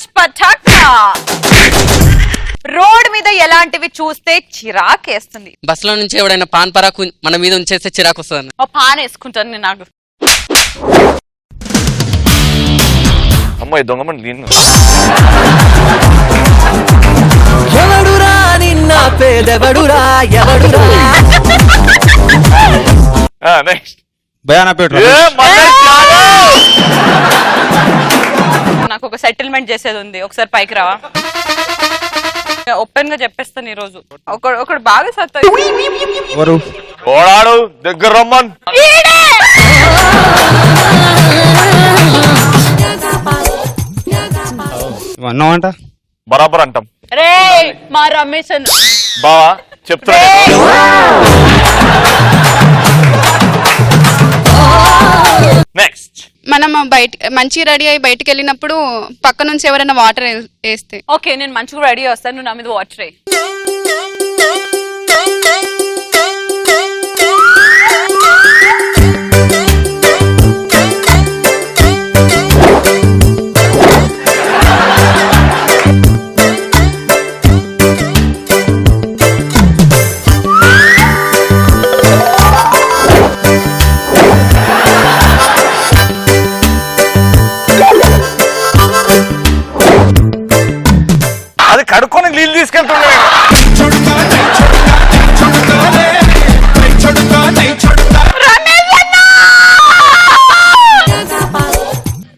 పచ్ Pataka. Road మీద ఎలాంటివి చూస్తే చిరాకేస్తుంది? బస్సులో నుంచి ఎవడైనా పాన్ పరాకు మన మీద ఉంచేస్తే చిరాకు వస్తుంది. ఓ పాన్ వేసుకుంటాను నేను. నాకు అమ్మాయి దొంగమని నిన్ను ఎవడురా నిన్న పేదెవడురా ఎవడురా. నెక్స్ట్ నాకు ఒక సెటిల్మెంట్ చేసేది ఉంది, ఒకసారి పైకి రావా? ఓపెన్ గా చెప్పేస్తాను ఈ రోజు. ఒకడు బాగా సత్తా ఓడాడు దగ్గర రమ్మన్. అన్నావంట బరాబర్ అంటాం. రే మా రమేష్ అన్న బావా చెప్తున్నా. నెక్స్ట్ మనం మంచిగా రెడీ అయ్యి బయటకు వెళ్ళినప్పుడు పక్క నుంచి ఎవరైనా వాటర్ వేస్తే. ఓకే నేను మంచిగా రెడీ వస్తాను, నువ్వు నా మీద వాటర్ వేయి. అది కడుక్కొని నీళ్ళు తీసుకెళ్తుండే.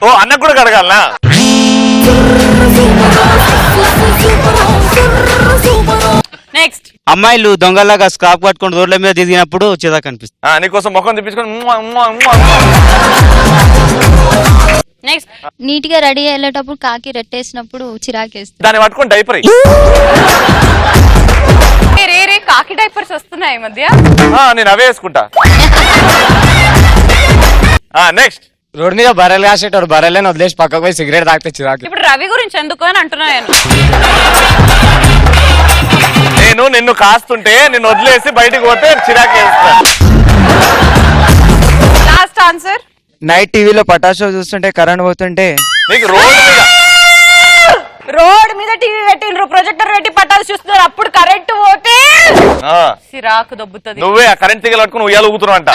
ఓ అన్నకు కూడా కడగాలనా? నెక్స్ట్ అమ్మాయిలు దొంగలాగా స్కాప్ పట్టుకొని రోడ్ల మీద దిగినప్పుడు చిరాకు అనిపిస్తుంది. నీకోసం ముఖం తెప్పించుకొని నెక్స్ట్ నీట్ గా రెడీ అయ్యేటప్పుడు కాకి రెట్టేసినప్పుడు చిరాకేస్తుంది. దాన్ని పట్టుకొని డైపర్ రే కాకి డైపర్స్ వస్తున్నాయి ఈ మధ్య. నేను అవే వేసుకుంటా. నెక్స్ట్ రోడ్ మీద బర్రెలు కాసేటోడు బర్రెలను వదిలేసి పక్కకు పోయి సిగరెట్ తాగితే చిరాకు. ఇప్పుడు రవి గురించి ఎందుకు అని అంటున్నా నేను నిన్ను కాస్తుంటే నిన్ను వదిలేసి బయటికి పోతే చిరాకు వేస్తా. Last answer. నైట్ టీవీలో పటాషో చూస్తుంటే కరెంట్ పోతుంటే నీకు రోడ్ మీద టీవీ పెట్టిండ్రు, ప్రొజెక్టర్ పెట్టి పట్టాలు చూస్తున్నారు, అప్పుడు కరెంట్ పోతే సిరాకు దొబ్బుతుంది. నువ్వే ఆ కరెంట్ తీగలు పట్టుకుని ఉయ్యాలు ఊగుతున్నావు అంట.